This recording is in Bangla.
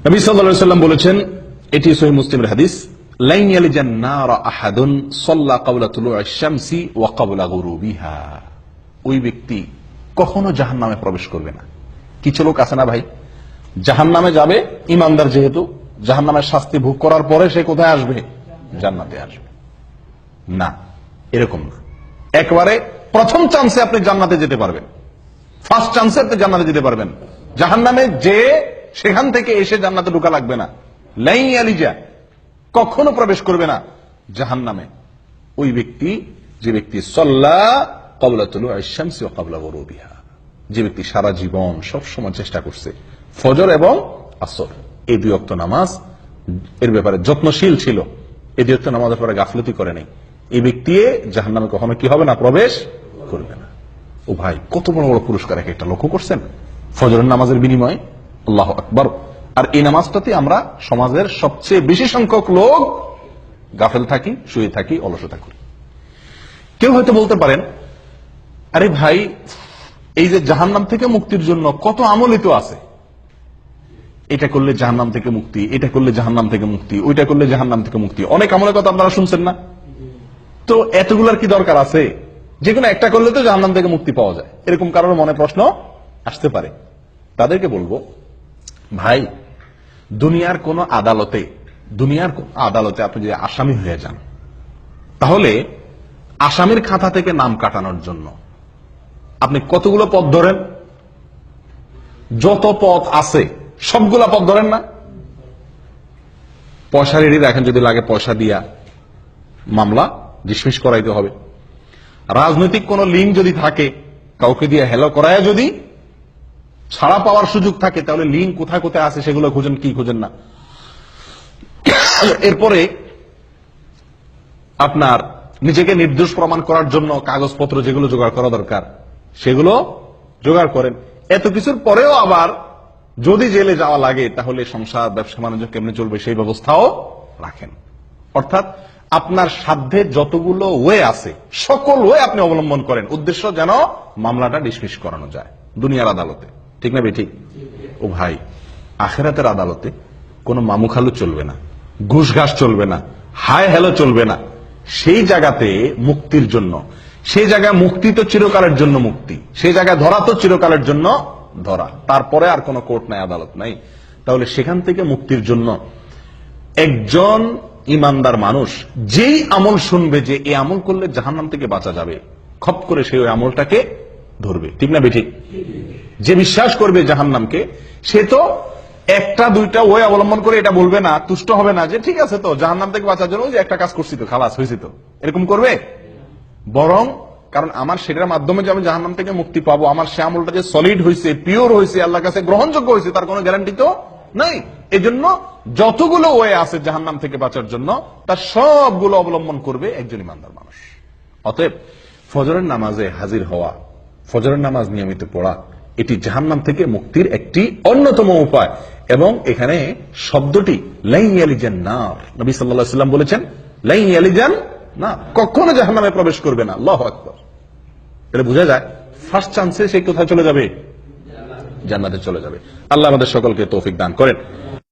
নবী সাল্লাল্লাহু আলাইহি ওয়াসাল্লাম বলেছেন, এটি সহিহ মুসলিমের হাদিস, লান ইয়ালিজান নার আহাদুন সাল্লা ক্বাবলা তুলুইশ শামসি ওয়া ক্বাবলা গুরুবিহা। ওই ব্যক্তি কখনো জাহান্নামে প্রবেশ করবে না। কিছু লোক আছে না ভাই, জাহান্নামে যাবে, ইমানদার যেহেতু, জাহান্নামের শাস্তি ভোগ করার পরে সে কোথায় আসবে? জান্নাতে আসবে। না, এরকম না। একবারে প্রথম চান্সে আপনি জান্নাতে যেতে পারবেন, ফার্স্ট চান্সে আপনি জান্নাতে যেতে পারবেন। জাহান্নামে যে সেখান থেকে এসে জান্নাতে ঢোকা লাগবে না। লাই আলিজা, কখনো প্রবেশ করবে না জাহান্নামে ওই ব্যক্তি, যে ব্যক্তি সাল্লা ক্বাবলা তুলুইশ শামসি ওয়া ক্বাবলা গুরুবিহা, যে ব্যক্তি সারা জীবন সব সময় চেষ্টা করছে ফজর এবং আসর এই দুই ওয়াক্ত নামাজ এর ব্যাপারে যত্নশীল ছিল, এই দুই ওয়াক্ত নামাজের ব্যাপারে গাফলতি করে নাই, এই ব্যক্তি জাহান্নামে কখনো কি হবে না? প্রবেশ করবে না। ও ভাই, কত বড় বড় পুরস্কার এক একটা লক্ষ্য করছেন ফজরের নামাজের বিনিময়ে। আল্লাহু আকবার। আর এই নামাজটাতে আমরা সমাজের সবচেয়ে বেশি সংখ্যক লোক গাফেল থাকি, শুয়ে থাকি, অলসতা করি। কেউ হয়তো বলতে পারেন, আরে ভাই, এই যে জাহান্নাম থেকে মুক্তির জন্য কত আমলই তো আছে, এটা করলে জাহান্নাম থেকে মুক্তি, এটা করলে জাহান্নাম থেকে মুক্তি, ওইটা করলে জাহান্নাম থেকে মুক্তি, অনেক আমলের কথা আপনারা শুনছেন না? তো এতগুলার কি দরকার আছে? যে কোনো একটা করলে তো জাহান্নাম থেকে মুক্তি পাওয়া যায়, এরকম কারোর মনে প্রশ্ন আসতে পারে। তাদেরকে বলবো, ভাই, দুনিয়ার কোন আদালতে আপনি যদি আসামি হয়ে যান, তাহলে আসামির খাতা থেকে নাম কাটানোর জন্য আপনি কতগুলো পথ ধরেন? যত পথ আছে সবগুলা পথ ধরেন না? পয়সা রেডি রাখেন, যদি লাগে পয়সা দিয়া মামলা ডিসমিস করাইতে হবে। রাজনৈতিক কোন লিঙ্ক যদি থাকে, কাউকে দিয়ে হেলো করায় যদি ছাড়া পাওয়ার সুযোগ থাকে, তাহলে লিঙ্ক কোথায় কোথায় আছে সেগুলো খুঁজেন, কি খুঁজেন না। এরপরে আপনার নিজেকে নির্দোষ প্রমাণ করার জন্য কাগজপত্র যেগুলো জোগাড় করা দরকার সেগুলো জোগাড় করেন। এত কিছুর পরেও আবার যদি জেলে যাওয়া লাগে, তাহলে সংসার ব্যবসা বাণিজ্য কেমনে চলবে সেই ব্যবস্থাও রাখেন। অর্থাৎ আপনার সাধ্যে যতগুলো ওয়ে আছে সকল ওয়ে আপনি অবলম্বন করেন, উদ্দেশ্য যেন মামলাটা ডিসমিস করানো যায় দুনিয়ার আদালতে। ঠিক না ঠিক? ও ভাই, আখিরাতের আদালতে কোনো মামুখালু চলবে না, ঘুষ ঘাস চলবে না, হাই হ্যালো চলবে না। সেই জায়গাতে মুক্তির জন্য, সেই জায়গায় মুক্তি তো চিরকালের জন্য মুক্তি, সেই জায়গায় ধরা তো চিরকালের জন্য ধরা, তারপরে আর কোনো কোর্ট নাই, আদালত নাই। তাহলে সেখান থেকে মুক্তির জন্য একজন ইমানদার মানুষ যেই আমল শুনবে যে এই আমল করলে জাহান্নাম থেকে বাঁচা যাবে, খপ করে সেই ওই আমলটাকে ধরবে। ঠিক না বেঠিক? যে বিশ্বাস করবে জাহান্নামকে, সে তো একটা দুইটা ওয়ে অবলম্বন করে এটা বলবে না, তুষ্ট হবে না যে ঠিক আছে তো জাহান্নাম থেকে বাঁচার জন্য যে একটা কাজ করছি তো খালাস হয়েছে তো, এরকম করবে। বরং কারণ আমার সেটার মাধ্যমে যে আমি জাহান্নাম থেকে মুক্তি পাবো, আমার সে আমলটা যে সলিড হয়েছে, পিওর হয়েছে, আল্লাহর কাছে গ্রহণযোগ্য হয়েছে, তার কোনো গ্যারান্টি তো নাই। এজন্য যতগুলো ওয়ে আছে জাহান্নাম থেকে বাঁচার জন্য, তার সবগুলো অবলম্বন করবে একজন ইমানদার মানুষ। অতএব ফজরের নামাজে হাজির হওয়া, ফজরের নামাজ নিয়মিত পড়া, এটি জাহান্নাম থেকে মুক্তির একটি অন্যতম উপায়। এবং এখানে শব্দটি লাই ইয়ালিজান নার, নবী সাল্লাল্লাহু আলাইহি ওয়াসাল্লাম বলেছেন লাই ইয়ালিজান না, কখনো জাহান্নামে প্রবেশ করবে না। আল্লাহু আকবার। তাহলে বোঝা যায় ফার্স্ট চান্সে সে কোথায় চলে যাবে? জান্নাতে চলে যাবে। আল্লাহ আমাদের সকলকে তৌফিক দান করেন।